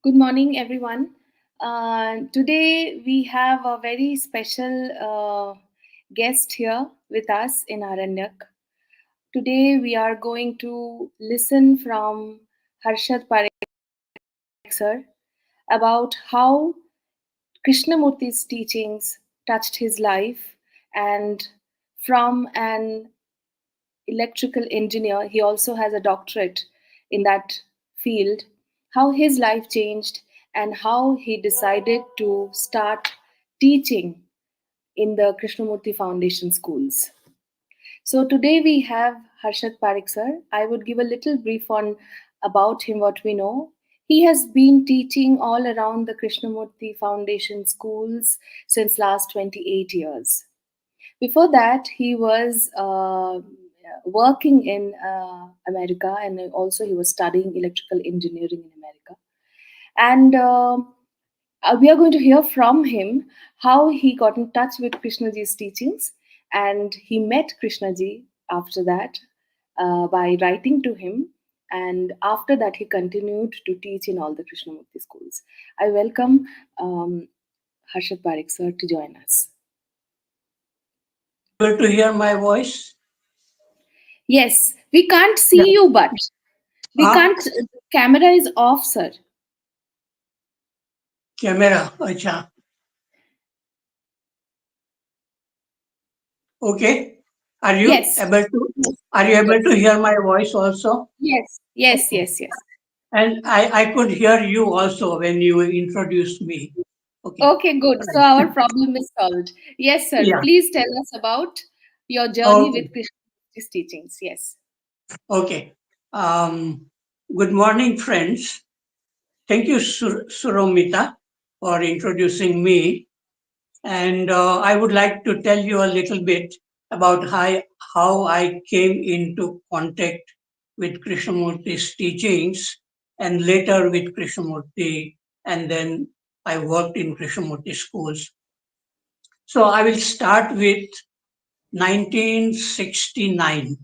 Good morning, everyone. Today we have a very special guest here with us in Aranyak. Today we are going to listen from Harshad Parekh sir about how Krishnamurti's teachings touched his life, and from an electrical engineer, he also has a doctorate in that field, how his life changed and how he decided to start teaching in the Krishnamurti Foundation schools. So today we have Harshad Parekh sir. I would give a little brief on about him, what we know. He has been teaching all around the Krishnamurti Foundation schools since last 28 years. Before that, he was working in America, and also he was studying electrical engineering in America. And we are going to hear from him how he got in touch with Krishnaji's teachings, and he met Krishnaji after that by writing to him. And after that, he continued to teach in all the Krishnamurti schools. I welcome Harshad Parekh sir to join us. Able to hear my voice? Yes, we can't Yeah. see you, but we Ah, can't. Camera is off, sir. camera. Acha. Okay. Are you Yes, able to are you able to yes, hear my voice also? yes, yes, yes, yes. And I could hear you also when you introduced me. Okay. Okay, good. So Right. our problem is solved. Yes, sir. Yeah. Please tell us about your journey Okay. with Krishna's teachings. Yes. Okay. Good morning, friends. Thank you, Suromita, for introducing me. And I would like to tell you a little bit about how I came into contact with Krishnamurti's teachings and later with Krishnamurti, and then I worked in Krishnamurti schools. So I will start with 1969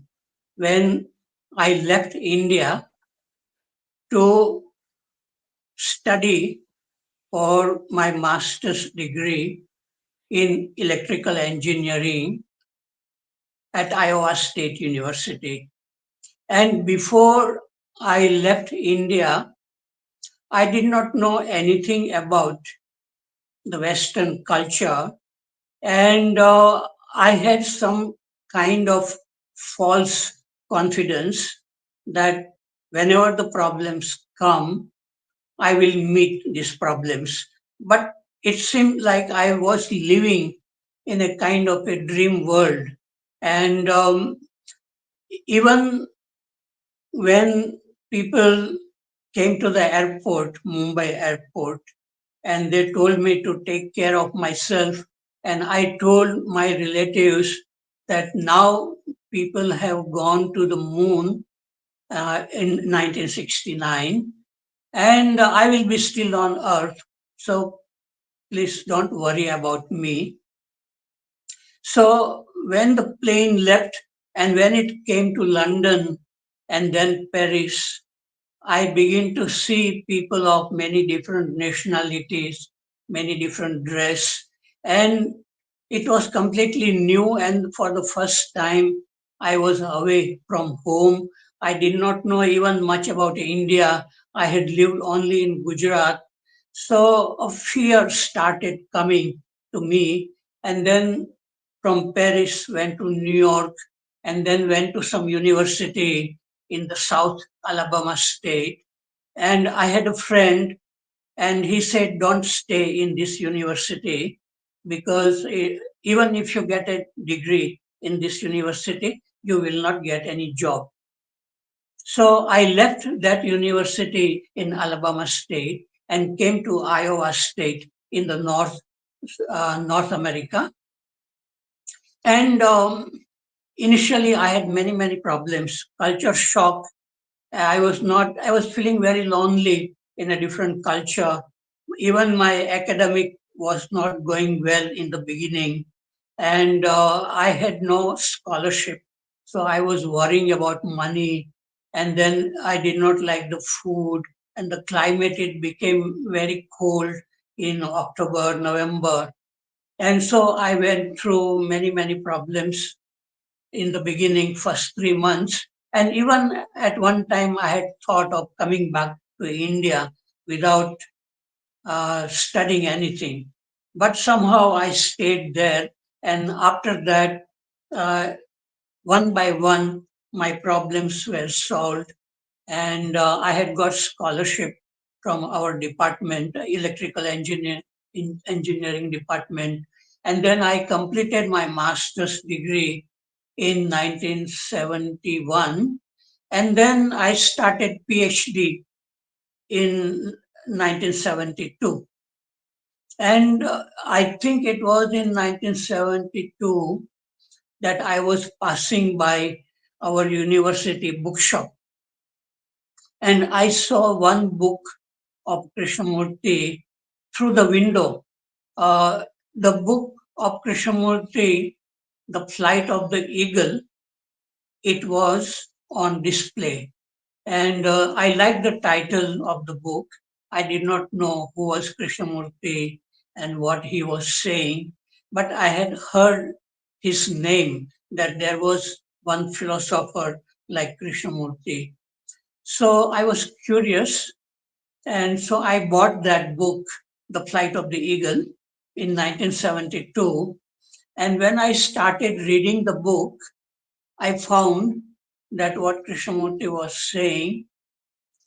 when I left India to study for my master's degree in electrical engineering at Iowa State University. And before I left India, I did not know anything about the Western culture. And I had some kind of false confidence that whenever the problems come, I will meet these problems. But it seemed like I was living in a kind of a dream world. And even when people came to the airport, Mumbai airport, and they told me to take care of myself, and I told my relatives that now people have gone to the moon in 1969, and I will be still on Earth. So please don't worry about me. So when the plane left and when it came to London and then Paris, I begin to see people of many different nationalities, many different dress, and it was completely new. And for the first time, I was away from home. I did not know even much about India. I had lived only in Gujarat. So a fear started coming to me. And then from Paris, went to New York, and then went to some university in the South Alabama state. And I had a friend, and he said, don't stay in this university because even if you get a degree in this university, you will not get any job. So I left that university in Alabama State and came to Iowa State in the North America. And initially, I had many problems, culture shock. I was feeling very lonely in a different culture. Even my academic was not going well in the beginning. And I had no scholarship. So I was worrying about money. And then I did not like the food and the climate it became very cold in October, November. And so I went through many problems in the beginning, first 3 months. And even at one time, I had thought of coming back to India without studying anything. But somehow I stayed there. And after that, uh, one by one, my problems were solved. And I had got scholarship from our department, electrical engineering department. And then I completed my master's degree in 1971, and then I started PhD in 1972. And I think it was in 1972 that I was passing by our university bookshop, and I saw one book of Krishnamurti through the window. Uh, the book of Krishnamurti, The Flight of the Eagle, it was on display. And I liked the title of the book. I did not know who was Krishnamurti and what he was saying, but I had heard his name, that there was one philosopher like Krishnamurti. So I was curious, and so I bought that book, The Flight of the Eagle, in 1972. And when I started reading the book, I found that what Krishnamurti was saying,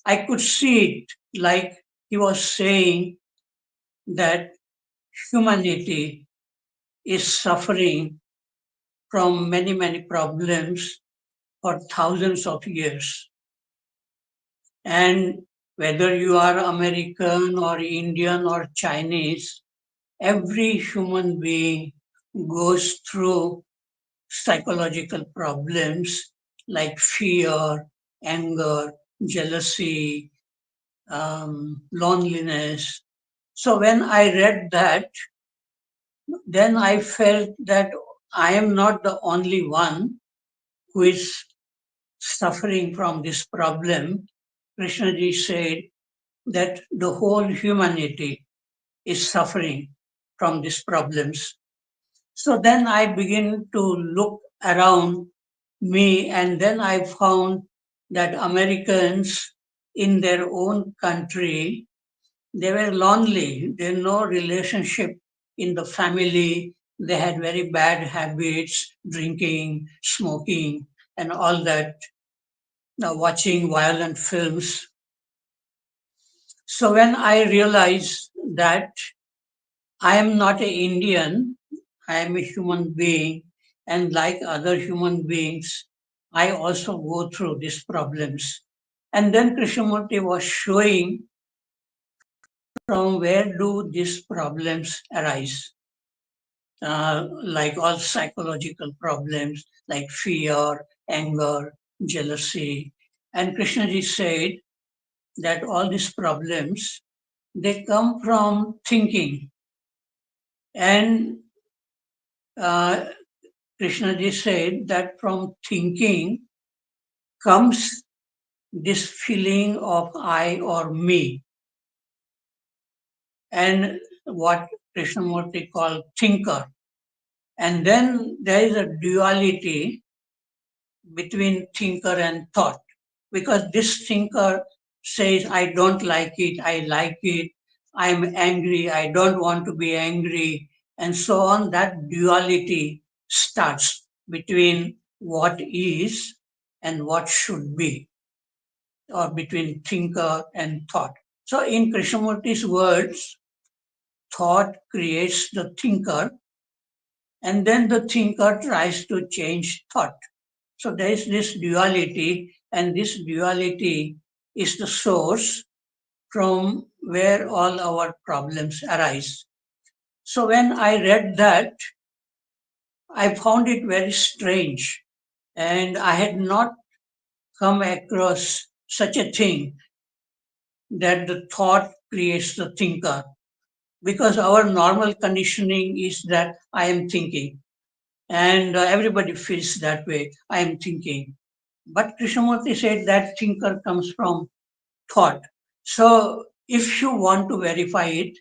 I could see it like he was saying that humanity is suffering from many problems for thousands of years. And whether you are American or Indian or Chinese, every human being goes through psychological problems like fear, anger, jealousy, loneliness. So when I read that, then I felt that I am not the only one who is suffering from this problem. Krishnaji said that the whole humanity is suffering from these problems. So then I began to look around me, and then I found that Americans in their own country, they were lonely. There were no relationship in the family. They had very bad habits, drinking, smoking, and all that, watching violent films. So when I realized that I am not an Indian, I am a human being, and like other human beings, I also go through these problems. And then Krishnamurti was showing from where do these problems arise, like all psychological problems like fear, anger, jealousy. And Krishnaji said that all these problems, they come from thinking. And uh, Krishnaji said that from thinking comes this feeling of I or me, and what Krishnamurti called thinker. And then there is a duality between thinker and thought, because this thinker says, I don't like it, I like it, I'm angry, I don't want to be angry, and so on. That duality starts between what is and what should be, or between thinker and thought. So, in Krishnamurti's words, thought creates the thinker, and then the thinker tries to change thought. So there is this duality, and this duality is the source from where all our problems arise. So when I read that, I found it very strange, and I had not come across such a thing, that the thought creates the thinker, because our normal conditioning is that I am thinking, and everybody feels that way, I am thinking. But Krishnamurti said that thinker comes from thought. So if you want to verify it,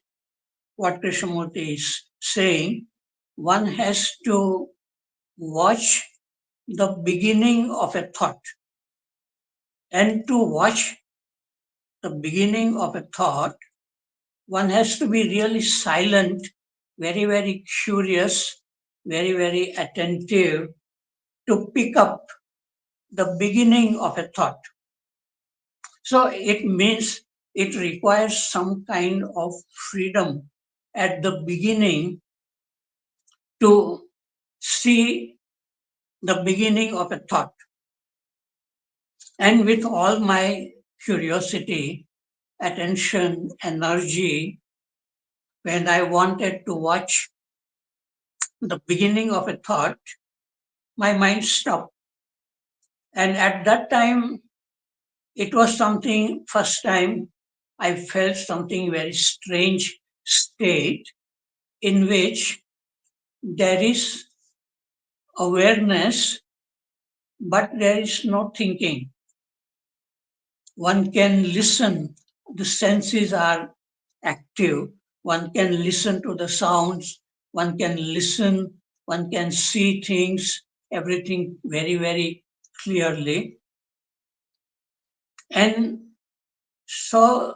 what Krishnamurti is saying, one has to watch the beginning of a thought. And to watch the beginning of a thought, one has to be really silent, very, very curious, very, very attentive to pick up the beginning of a thought. So it means it requires some kind of freedom at the beginning to see the beginning of a thought. And with all my curiosity, attention, energy, when I wanted to watch the beginning of a thought, my mind stopped. And at that time, it was something, first time I felt something very strange state in which there is awareness, but there is no thinking. One can listen, the senses are active, one can listen to the sounds, one can listen, one can see things, everything very, very clearly. And so,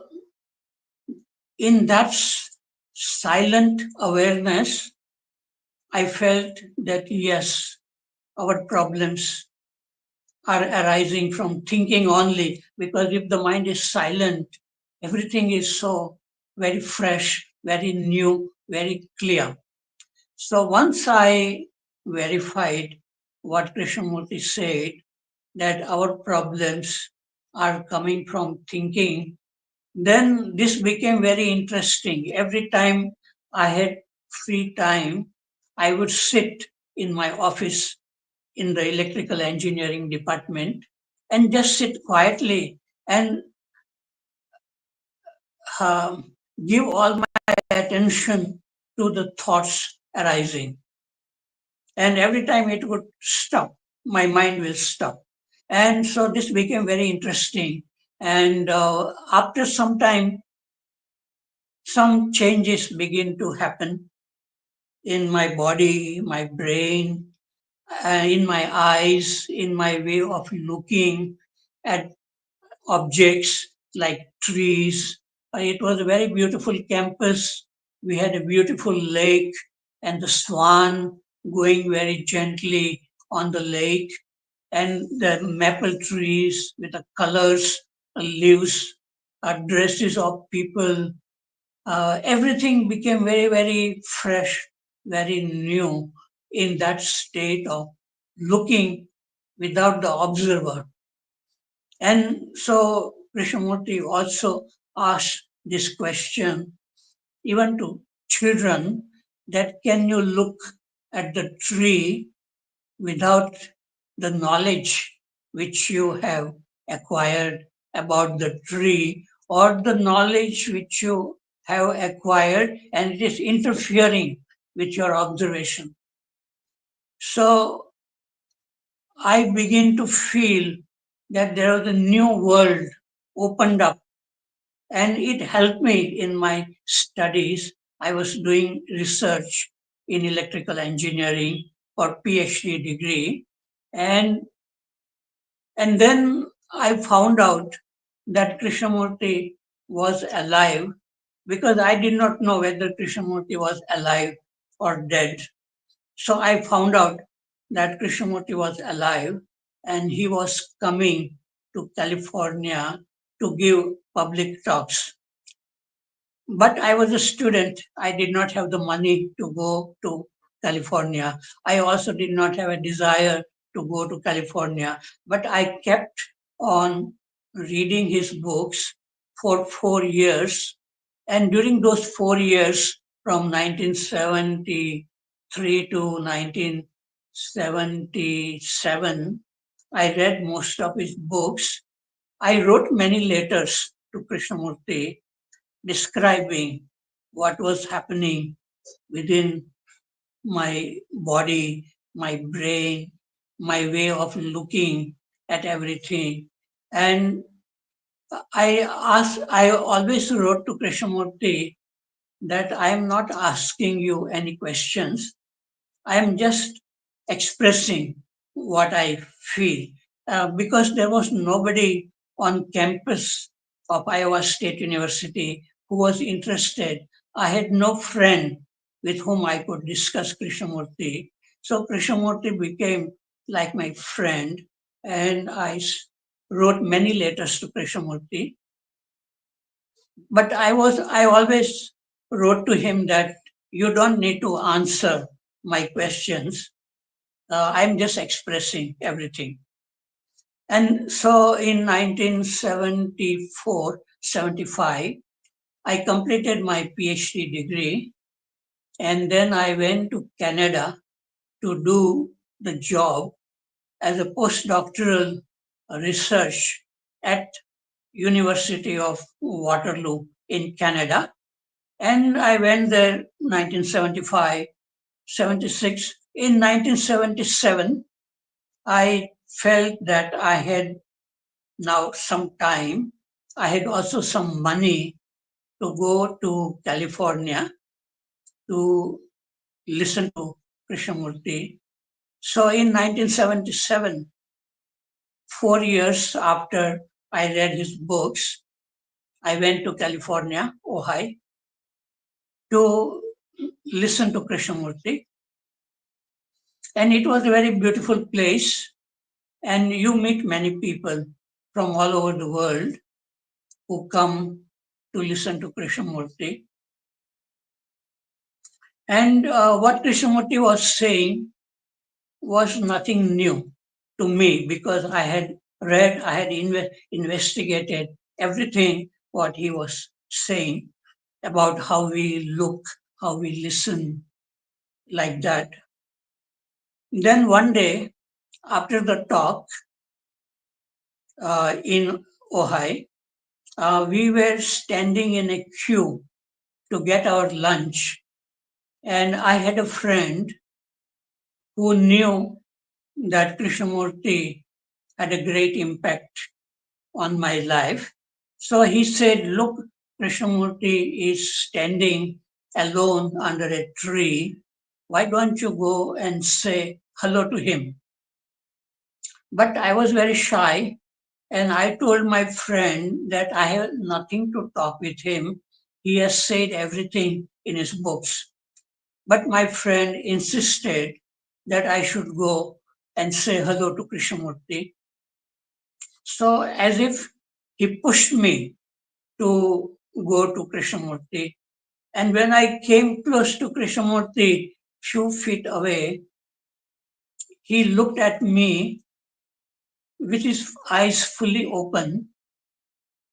in that silent awareness, I felt that yes, our problems are arising from thinking only, because if the mind is silent, everything is so very fresh, very new, very clear. So once I verified what Krishnamurti said, that our problems are coming from thinking, then this became very interesting. Every time I had free time, I would sit in my office in the electrical engineering department and just sit quietly and give all my attention to the thoughts arising. And every time it would stop, my mind will stop. And so this became very interesting. And after some time, some changes begin to happen in my body, my brain, in my eyes, in my way of looking at objects like trees. It was a very beautiful campus. We had a beautiful lake and the swan going very gently on the lake, and the maple trees with the colors, leaves, dresses of people. Everything became very, very fresh, very new in that state of looking without the observer. And so Krishnamurti also asked this question even to children, that can you look at the tree without the knowledge which you have acquired about the tree, or the knowledge which you have acquired and it is interfering with your observation. So I begin to feel that there was a new world opened up, and it helped me in my studies. I was doing research in electrical engineering for PhD degree, and then I found out that Krishnamurti was alive, because I did not know whether Krishnamurti was alive or dead. So I found out that Krishnamurti was alive and he was coming to California to give public talks. But I was a student. I did not have the money to go to California. I also did not have a desire to go to California. But I kept on reading his books for 4 years. And during those 4 years, from 1973 to 1977, I read most of his books. I wrote many letters to Krishnamurti describing what was happening within my body, my brain, my way of looking at everything. And I always wrote to Krishnamurti that I am not asking you any questions. I am just expressing what I feel because there was nobody on campus of Iowa State University who was interested. I had no friend with whom I could discuss Krishnamurti. So Krishnamurti became like my friend, and wrote many letters to Krishnamurti. But I always wrote to him that you don't need to answer my questions. I'm just expressing everything. And so in 1974, 75, I completed my PhD degree, and then I went to Canada to do the job as a postdoctoral research at University of Waterloo in Canada. And I went there 1975, 76. In 1977, I felt that I had now some time. I had also some money to go to California to listen to Krishnamurti. So in 1977, 4 years after I read his books, I went to California, Ohio, to listen to Krishnamurti. And it was a very beautiful place. And you meet many people from all over the world who come to listen to Krishnamurti. And what Krishnamurti was saying was nothing new to me because I had read, I had investigated everything what he was saying about how we look, how we listen, like that. Then one day, after the talk in Ohio, we were standing in a queue to get our lunch. And I had a friend who knew that Krishnamurti had a great impact on my life. So he said, look, Krishnamurti is standing alone under a tree. Why don't you go and say hello to him? But I was very shy, and I told my friend that I have nothing to talk with him. He has said everything in his books. But my friend insisted that I should go and say hello to Krishnamurti. So, as if he pushed me to go to Krishnamurti. And when I came close to Krishnamurti, few feet away, he looked at me with his eyes fully open,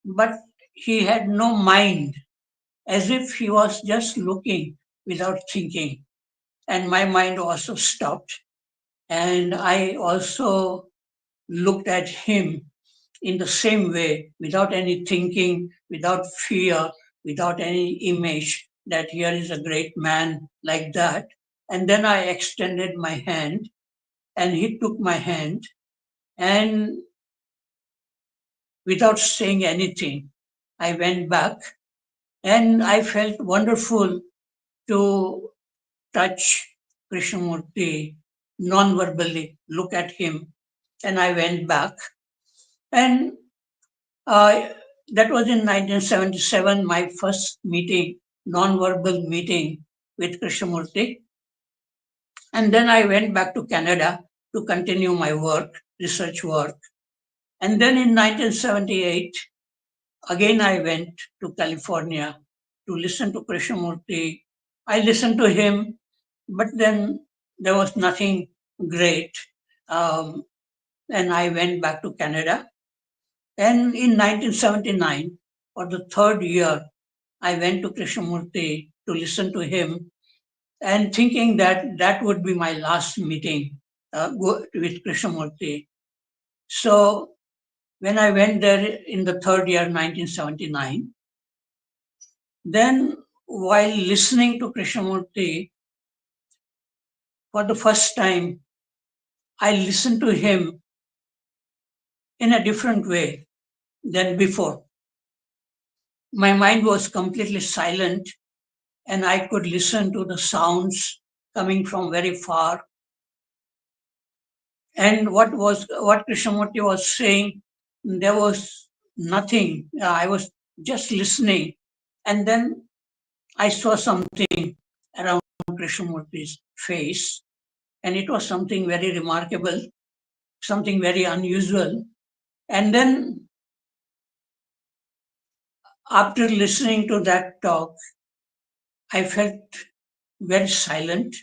but he had no mind, as if he was just looking without thinking. And my mind also stopped. And I also looked at him in the same way, without any thinking, without fear, without any image that here is a great man like that. And then I extended my hand, and he took my hand, and without saying anything, I went back, and I felt wonderful to touch Krishnamurti non-verbally, look at him, and I went back. And uh, that was in 1977, my first meeting, non-verbal meeting with Krishnamurti. And then I went back to Canada to continue my work, research work. And then in 1978, again I went to California to listen to Krishnamurti. I listened to him, but then there was nothing great. Um, and I went back to Canada. And in 1979, for the third year, I went to Krishnamurti to listen to him and thinking that that would be my last meeting with Krishnamurti. So when I went there in the third year, 1979, then while listening to Krishnamurti for the first time, I listened to him in a different way. than before. My mind was completely silent, and I could listen to the sounds coming from very far. And what Krishnamurti was saying, there was nothing. I was just listening, and then I saw something around Krishnamurti's face, and it was something very remarkable, something very unusual. And then, after listening to that talk, I felt very silent.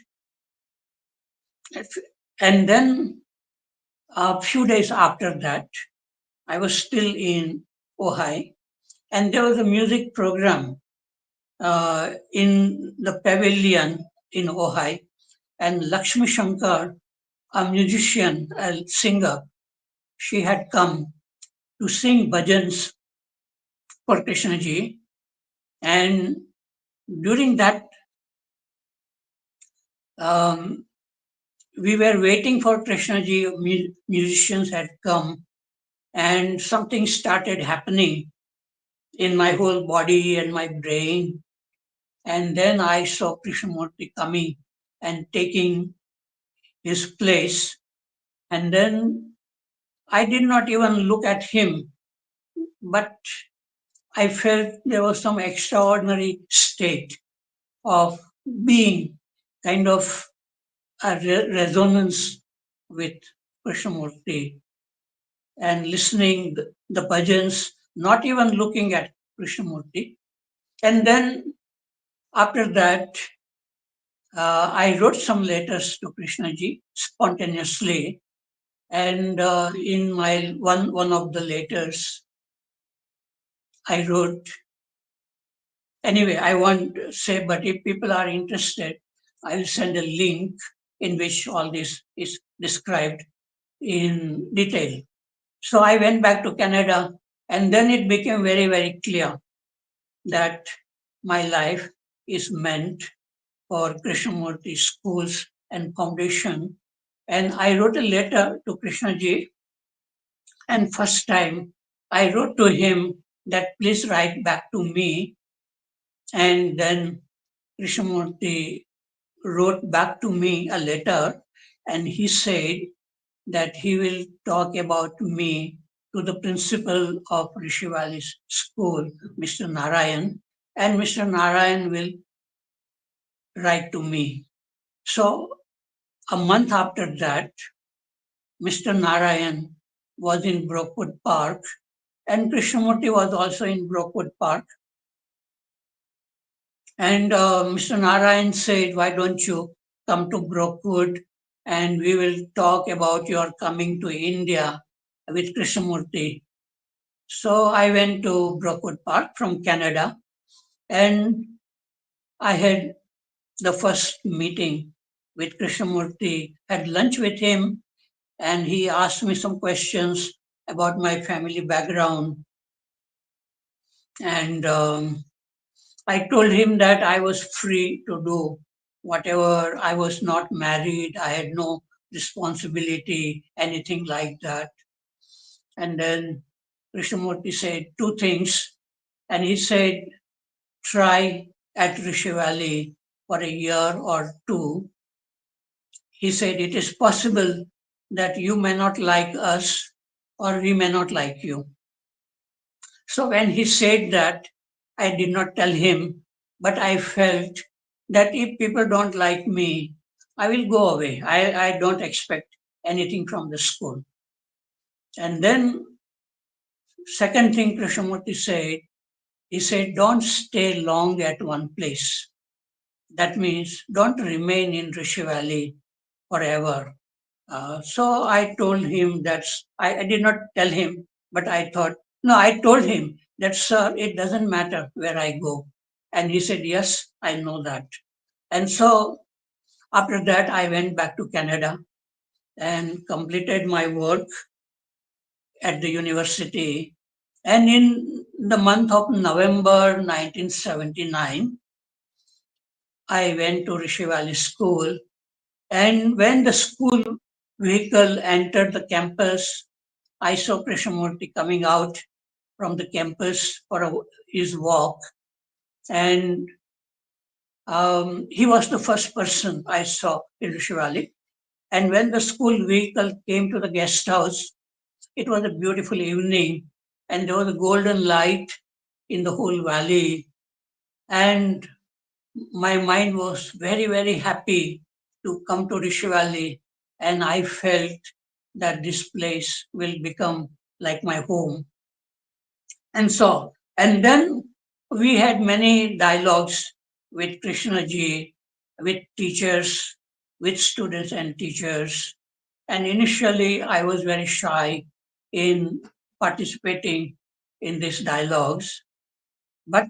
And then, a few days after that, I was still in Ojai, and there was a music program in the pavilion in Ojai, and Lakshmi Shankar, a musician, a singer, she had come to sing bhajans for Krishnaji. And during that, um, we were waiting for Krishnaji. Musicians had come, and something started happening in my whole body and my brain. And then I saw Krishnamurti coming and taking his place. And then I did not even look at him, but I felt there was some extraordinary state of being, kind of a resonance with Krishnamurti, and listening the bhajans, not even looking at Krishnamurti. And then after that, I wrote some letters to Krishnaji spontaneously, and in my one of the letters, I wrote. Anyway, I won't say, but if people are interested, I will send a link in which all this is described in detail. So I went back to Canada, and then it became very, very clear that my life is meant for Krishnamurti schools and foundation. And I wrote a letter to Krishnaji, and first time I wrote to him that please write back to me. And then Krishnamurti wrote back to me a letter, and he said that he will talk about me to the principal of Rishi Valley's school, Mr. Narayan, and Mr. Narayan will write to me. So a month after that, Mr. Narayan was in Brookwood Park, and Krishnamurti was also in Brookwood Park. And Mr. Narayan said, why don't you come to Brookwood and we will talk about your coming to India with Krishnamurti. So I went to Brookwood Park from Canada, and I had the first meeting with Krishnamurti, had lunch with him, and he asked me some questions about my family background. And I told him that I was free to do whatever. I was not married, I had no responsibility, anything like that. And then Krishnamurti said two things, and he said, try at Rishi Valley for a year or two. He said, it is possible that you may not like us or we may not like you. So when he said that, I did not tell him, but I felt that if people don't like me, I will go away. I don't expect anything from the school. And then, second thing Krishnamurti said, he said, don't stay long at one place. That means don't remain in Rishi Valley forever. So I told him that I did not tell him, but I thought, no, I told him that, sir, it doesn't matter where I go. And he said, yes, I know that. And so after that, I went back to Canada and completed my work at the university. And in the month of November 1979, I went to Rishi Valley School. And when the school vehicle entered the campus, I saw Krishnamurti coming out from the campus for his walk, and he was the first person I saw in Rishi Valley. And when the school vehicle came to the guest house, it was a beautiful evening, and there was a golden light in the whole valley. And my mind was very, very happy to come to Rishi Valley, and I felt that this place will become like my home. And so, and then we had many dialogues with Krishna ji, with teachers, with students and teachers. And initially, I was very shy in participating in these dialogues, but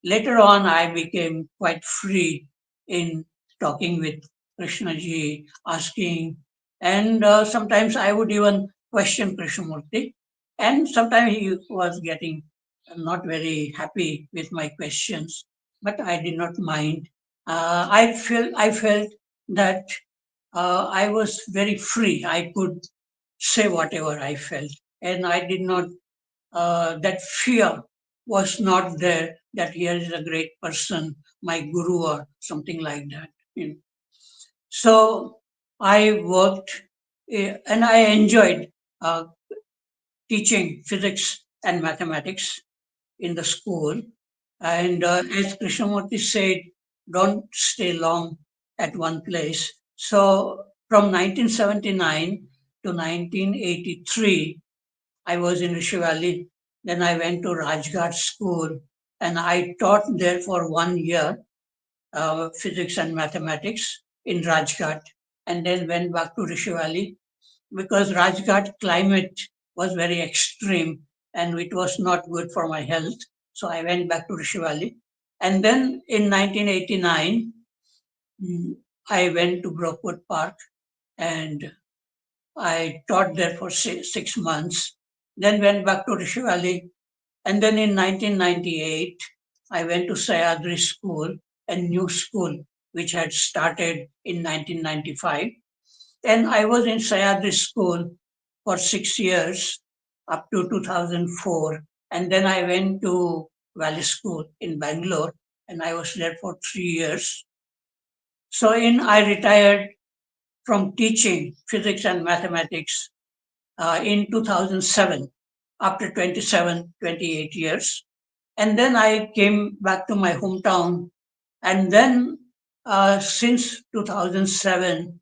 later on, I became quite free in talking with Krishna ji, asking, and sometimes I would even question Krishnamurti, and sometimes he was getting not very happy with my questions, but I did not mind. I felt that I was very free. I could say whatever I felt, and I did not that fear was not there that here is a great person, my guru or something like that. So I worked and I enjoyed uh, teaching physics and mathematics in the school. And as Krishnamurti said, don't stay long at one place. So from 1979 to 1983, I was in Rishi Valley. Then I went to Rajghat School and I taught there for 1 year physics and mathematics in Rajghat, and then went back to Rishi Valley because Rajghat climate was very extreme and it was not good for my health. So I went back to Rishi Valley. And then in 1989, mm, I went to Brookwood Park and I taught there for 6 months. Then went back to Rishi Valley. And then in 1998, I went to Sayadri School, a new school which had started in 1995. And I was in Sayadri School for 6 years up to 2004. And then I went to Valley School in Bangalore and I was there for 3 years. So I retired from teaching physics and mathematics in 2007 after 28 years. And then I came back to my hometown. And then since 2007,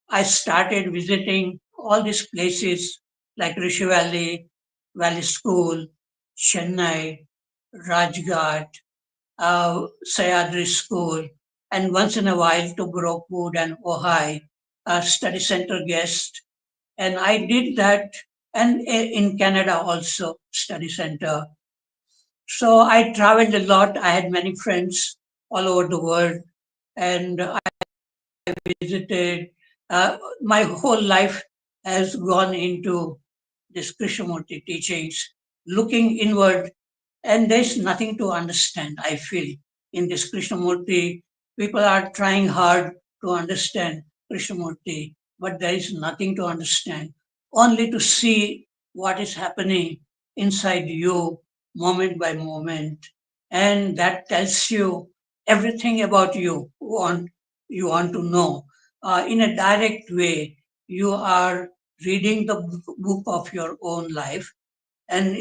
I started visiting all these places like Rishi Valley, Valley School, Chennai, Rajghat, Sayadri School, and once in a while to Brookwood and Ojai, study center guest. And I did that, and in Canada also, study center. So I traveled a lot. I had many friends all over the world, and I visited. My whole life has gone into this Krishnamurti teachings, looking inward, and there's nothing to understand, I feel, in this Krishnamurti. People are trying hard to understand Krishnamurti, but there is nothing to understand, only to see what is happening inside you moment by moment. And that tells you everything about you want to know. In a direct way, you are reading the book of your own life, and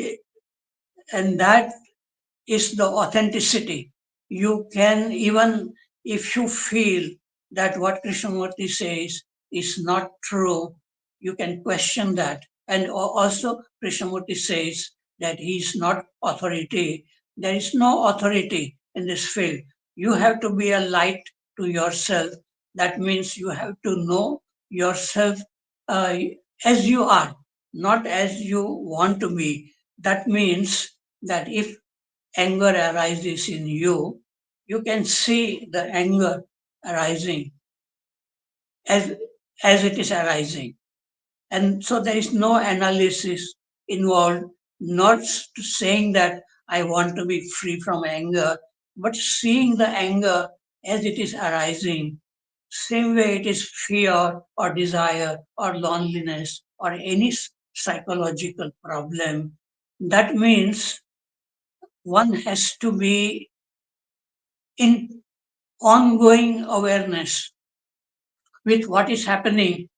that is the authenticity. You can, even if you feel that what Krishnamurti says is not true, you can question that. And also, Krishnamurti says that he is not authority. There is no authority in this field. You have to be a light to yourself. That means you have to know yourself uh, as you are, not as you want to be. That means that if anger arises in you, you can see the anger arising as, as it is arising. And so there is no analysis involved, not saying that I want to be free from anger, but seeing the anger as it is arising. Same way it is fear or desire or loneliness or any psychological problem. That means one has to be in ongoing awareness with what is happening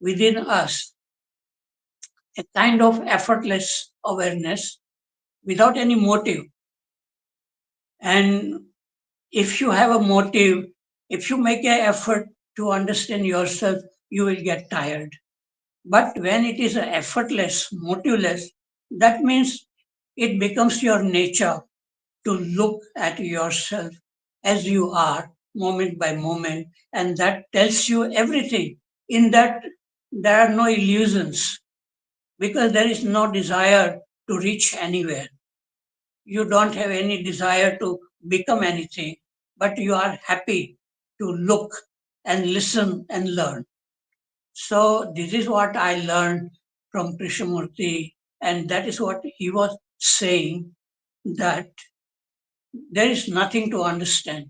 within us, a kind of effortless awareness without any motive. And if you have a motive, if you make an effort to understand yourself, you will get tired. But when it is effortless, motiveless, that means it becomes your nature to look at yourself as you are, moment by moment, and that tells you everything. In that, there are no illusions because there is no desire to reach anywhere. You don't have any desire to become anything, but you are happy to look and listen and learn. So, this is what I learned from Krishnamurti, and that is what he was saying, that there is nothing to understand.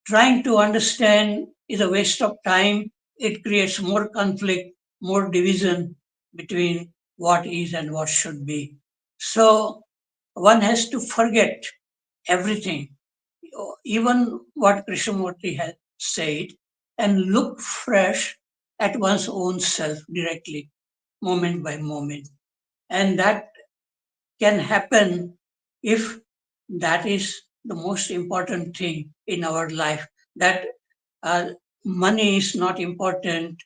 Trying to understand is a waste of time. It creates more conflict, more division between what is and what should be. So one has to forget everything, even what Krishnamurti has said, and look fresh at one's own self directly, moment by moment. And that can happen if that is the most important thing in our life, that uh, money is not important,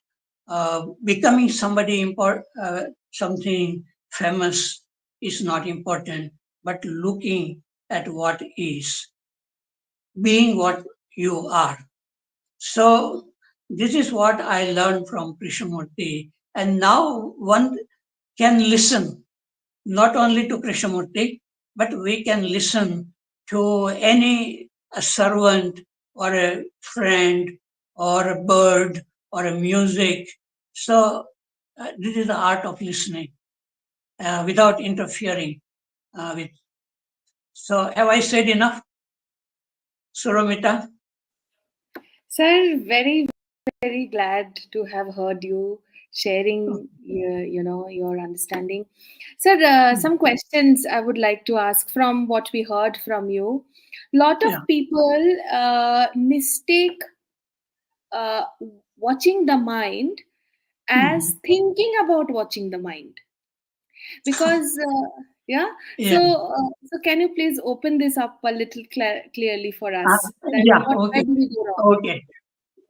becoming something famous is not important, but looking at what is, being what you are. So this is what I learned from Krishnamurti, and now one can listen not only to Krishnamurti, but we can listen to any a servant or a friend or a bird or a music. So this is the art of listening without interfering with. So have I said enough, Suramita? Sir, very, very glad to have heard you sharing your understanding. Sir, some questions I would like to ask from what we heard from you. Lot of Yeah. people mistake uh, watching the mind as Mhm. thinking about watching the mind, because yeah. Yeah. So can you please open this up a little clearly for us, that Yeah. what, where Okay. do we go wrong? Okay.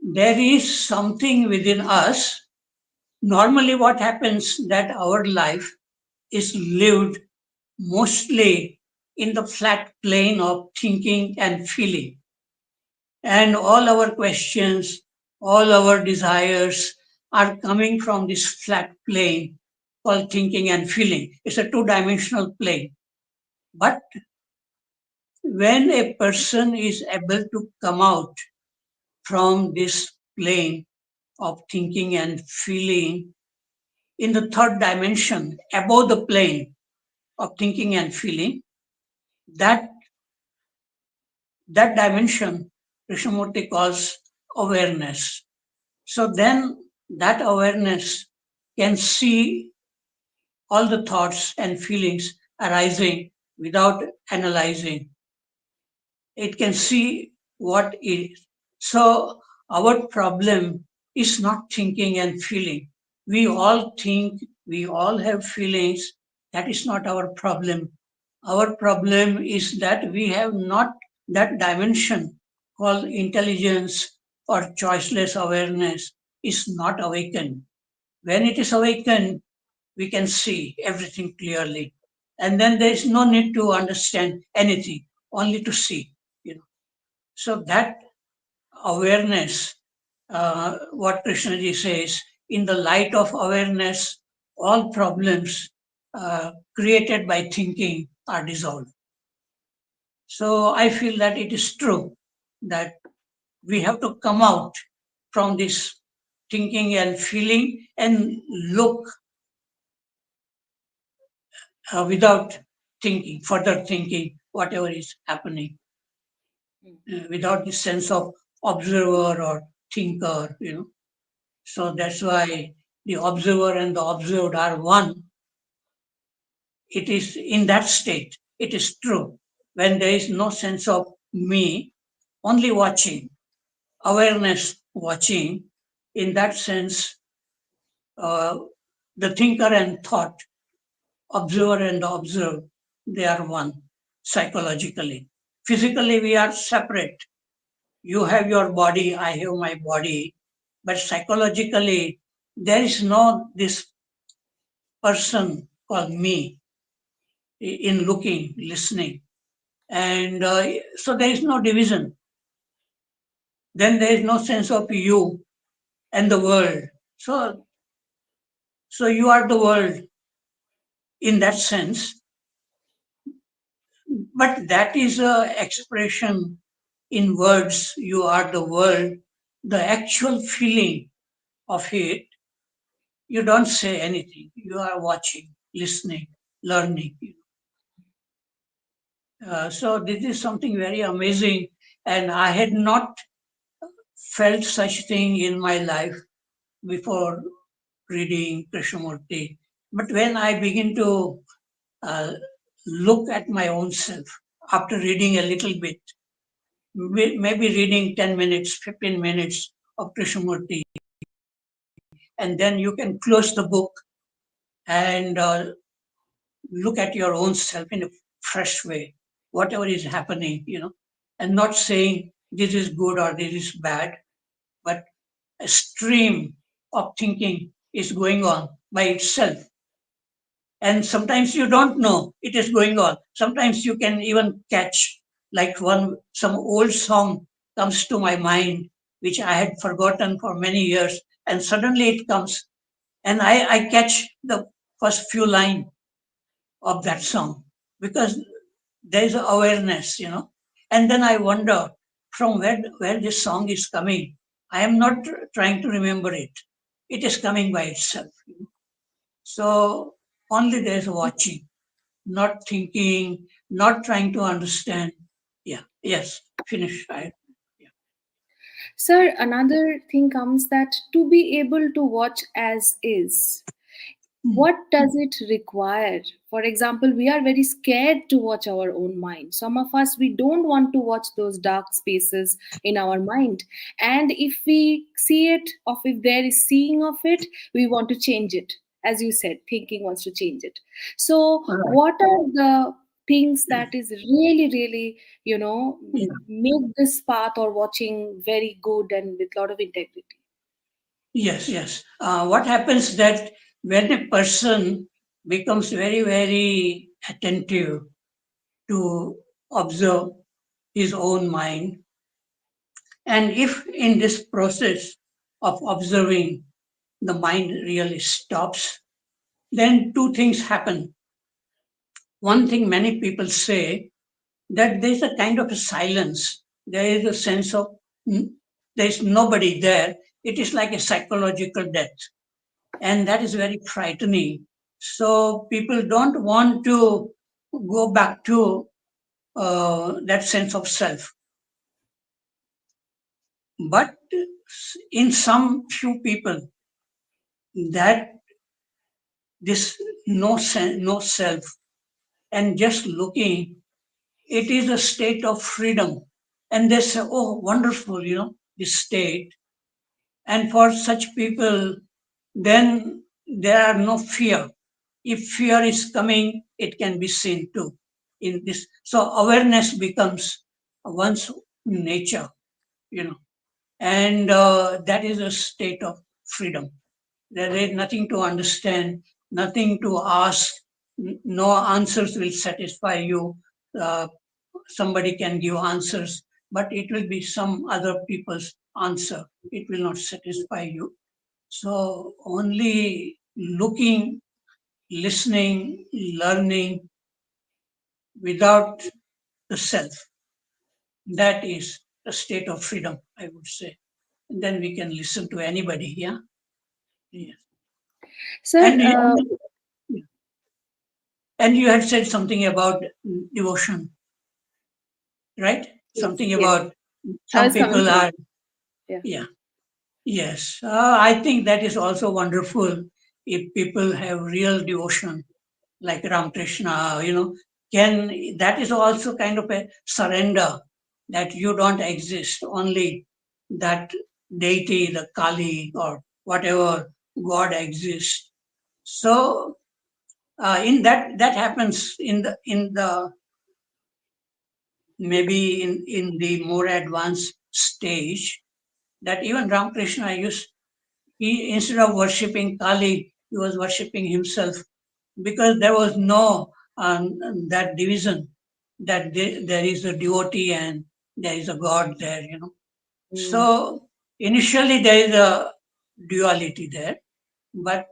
There is something within us. Normally, what happens that our life is lived mostly in the flat plane of thinking and feeling. And all our questions, all our desires are coming from this flat plane called thinking and feeling. It's a two-dimensional plane. But when a person is able to come out from this plane of thinking and feeling in the third dimension, above the plane of thinking and feeling, that that dimension Krishnamurti calls awareness. So then that awareness can see all the thoughts and feelings arising without analyzing. It can see what is. So our problem is not thinking and feeling. We all think, we all have feelings. That is not our problem. Our problem is that we have not that dimension called intelligence or choiceless awareness is not awakened. When it is awakened, we can see everything clearly. And then there is no need to understand anything, only to see. You know. So that awareness, what Krishnaji says, in the light of awareness, all problems created by thinking are dissolved. So I feel that it is true that we have to come out from this thinking and feeling and look without thinking, further thinking, whatever is happening, without the sense of observer or thinker, you know. So that's why the observer and the observed are one it is in that state. It is true. When there is no sense of me, only watching, awareness watching, in that sense, uh, the thinker and thought, observer and observed, they are one psychologically. Physically, we are separate. You have your body, I have my body, but psychologically, there is no this person called me in looking, listening. And so there is no division. Then there is no sense of you and the world. So, so you are the world in that sense, but that is a expression in words. You are the world. The actual feeling of it, you don't say anything. You are watching, listening, learning. So this is something very amazing, and I had not felt such thing in my life before reading Krishnamurti. But when I begin to uh, look at my own self after reading a little bit, maybe reading 10 minutes, 15 minutes of Krishnamurti, and then you can close the book and look at your own self in a fresh way, whatever is happening, and not saying this is good or this is bad, but a stream of thinking is going on by itself. And sometimes you don't know it is going on. Sometimes you can even catch, like some old song comes to my mind, which I had forgotten for many years, and suddenly it comes, and I catch the first few lines of that song because there is awareness, and then I wonder from where this song is coming. I am not trying to remember it. It is coming by itself. So only there is watching, not thinking, not trying to understand. Yeah, yes, finish. Yeah. Sir, another thing comes that to be able to watch as is, Hmm. what does it require? For example, we are very scared to watch our own mind. Some of us, we don't want to watch those dark spaces in our mind. And if we see it, or if there is seeing of it, we want to change it. As you said, thinking wants to change it. So All right. what are the things that is really, really, Yeah. make this path or watching very good and with a lot of integrity? Yes, yes. What happens that when a person becomes very, very attentive to observe his own mind, and if in this process of observing the mind really stops, then two things happen. One thing many people say that there's a kind of a silence. There is a sense of there's nobody there. It is like a psychological death. And that is very frightening. So people don't want to go back to that sense of self. But in some few people, that this no self, and just looking, it is a state of freedom. And they say, oh, wonderful, this state. And for such people, then there are no fear. If fear is coming, it can be seen too in this. So awareness becomes one's nature, and that is a state of freedom. There is nothing to understand, nothing to ask, no answers will satisfy you. Uh, Somebody can give answers, but it will be some other people's answer. It will not satisfy you. So only looking, listening, learning without the self, that is a state of freedom, I would say. And then we can listen to anybody, yeah? Yes. Sir, And and you had said something about devotion, right? yes, Something yes. about I some was coming people to it. are, Yeah. yeah, yes. I think that is also wonderful if people have real devotion like Ramakrishna, can that is also kind of a surrender that you don't exist, only that deity, the Kali or whatever God exists. So in that happens in the maybe in the more advanced stage, that even Ramakrishna used, he instead of worshipping Kali, he was worshipping himself, because there was no that division that there is a devotee and there is a God there. Mm. So initially there is a duality there, but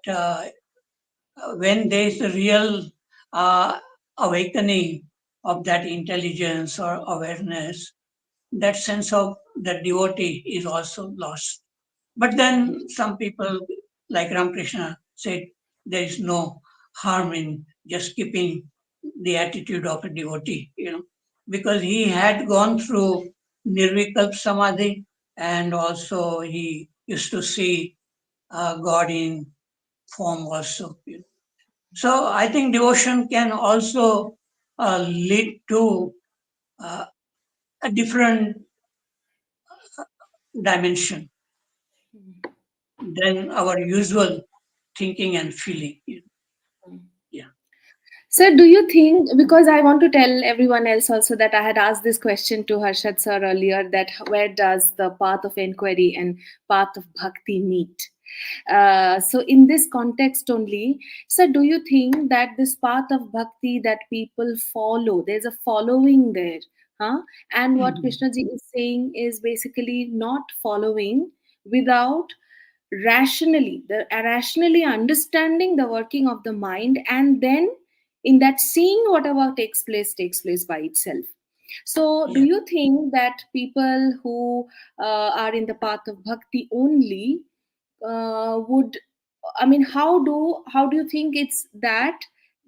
when there is a real uh, awakening of that intelligence or awareness, that sense of the devotee is also lost. But then some people, like Ramakrishna, said there is no harm in just keeping the attitude of a devotee, because he had gone through Nirvikalp Samadhi, and also he used to see God in form also. So I think devotion can also lead to uh, a different dimension than our usual thinking and feeling. Yeah, Sir, do you think, because I want to tell everyone else also that I had asked this question to Harshad sir earlier, that where does the path of inquiry and path of bhakti meet? So, in this context only, sir, do you think that this path of bhakti that people follow, there's a following there, huh? And what Mhm. Krishna ji is saying is basically not following without rationally understanding the working of the mind, and then in that seeing whatever takes place by itself. So do Yeah, you think that people who are in the path of bhakti only would, I mean, how do you think it's that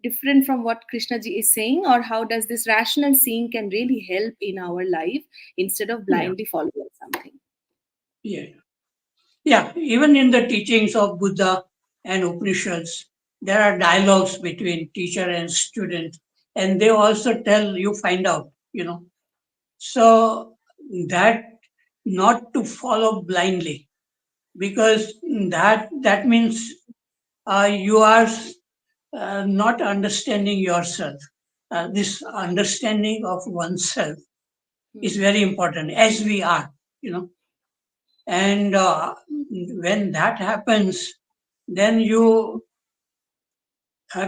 different from what Krishna ji is saying, or how does this rational seeing can really help in our life instead of yeah, blindly following something? yeah, yeah. Even in the teachings of Buddha and Upanishads, there are dialogues between teacher and student, and they also tell you find out. So that not to follow blindly, because that means you are not understanding yourself. This understanding of oneself is Hmm. very important, as we are. And when that happens, then you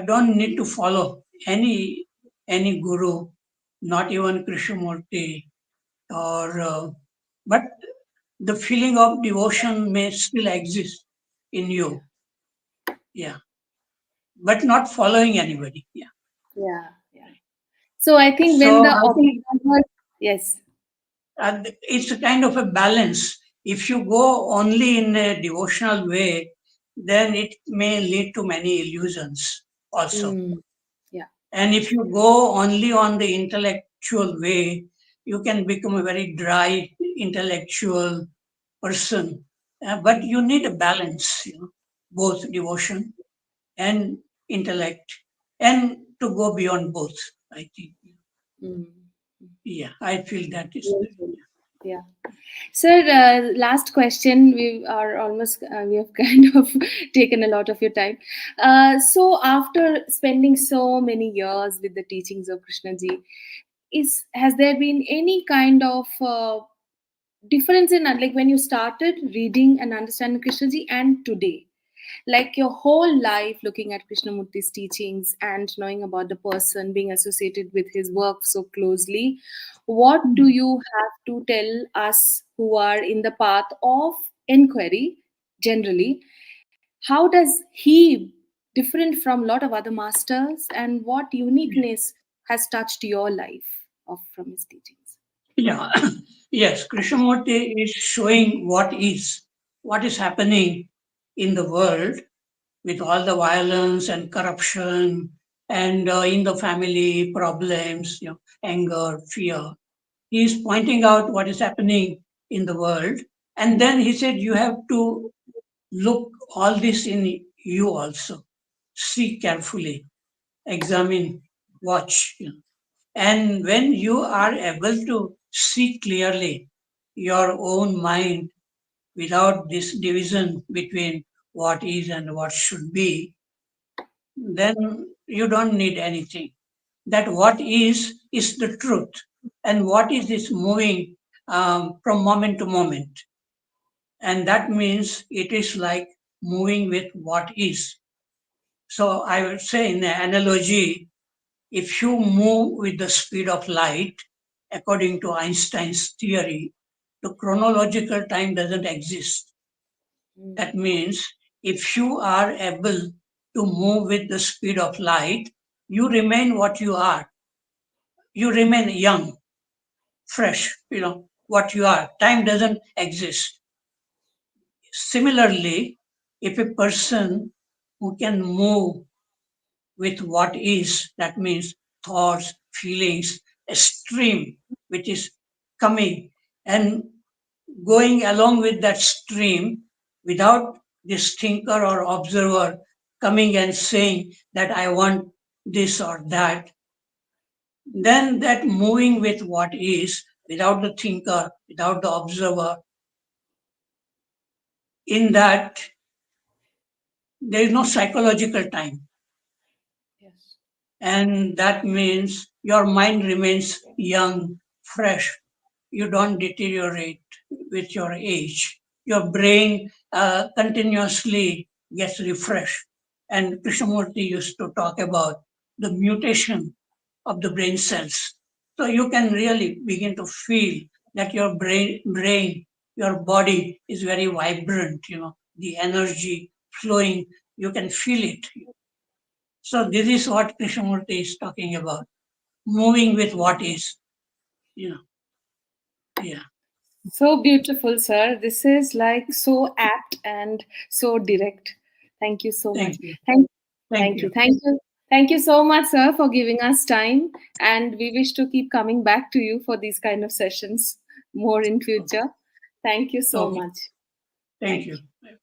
don't need to follow any guru, not even Krishnamurti, or but the feeling of devotion may still exist in Yeah, you. Yeah, but not following anybody. Yeah. yeah, yeah. So I think when So the I think observer, yes, it's a kind of a balance. If you go only in a devotional way, then it may lead to many illusions also. mm, yeah, And if you go only on the intellectual way, you can become a very dry intellectual person. But you need a balance, both devotion and intellect, and to go beyond both, I think. mm, Yeah, I feel that is very there. true. Yeah. Sir, last question. We have kind of taken a lot of your time. So, after spending so many years with the teachings of Krishna ji, has there been any kind of difference in like when you started reading and understanding Krishna ji and today? Like your whole life looking at Krishnamurti's teachings and knowing about the person, being associated with his work so closely, what do you have to tell us who are in the path of inquiry generally? How does he different from a lot of other masters, and what uniqueness has touched your life of from his teachings? Yeah, yes, Krishnamurti is showing what is happening in the world with all the violence and corruption, and in the family problems, anger, fear. He is pointing out what is happening in the world. And then he said, you have to look all this in you also. See carefully. examine, watch. And when you are able to see clearly your own mind without this division between what is and what should be, then you don't need anything. That what is the truth, and what is moving from moment to moment. And that means it is like moving with what is. So I would say, in the analogy, if you move with the speed of light, according to Einstein's theory, the chronological time doesn't exist. Mm. That means if you are able to move with the speed of light, you remain what you are. You remain young, fresh, what you are. Time doesn't exist. Similarly, if a person who can move with what is, that means thoughts, feelings, a stream which is coming and going along with that stream without this thinker or observer coming and saying that I want this or that, then that moving with what is without the thinker, without the observer, in that there is no psychological time. Yes. And that means your mind remains young, fresh. You don't deteriorate with your age. Your brain continuously gets refreshed. And Krishnamurti used to talk about the mutation of the brain cells. So you can really begin to feel that your brain, your body is very vibrant, the energy flowing, you can feel it. So this is what Krishnamurti is talking about, moving with what is, you know, yeah. So beautiful, sir. This is like so apt and so direct. Thank you so much. Thank you. Thank, Thank thank you. you. Thank you. Thank you so much, sir, for giving us time. And we wish to keep coming back to you for these kind of sessions more in future. Thank you so Okay. much. Thank Thank you. you.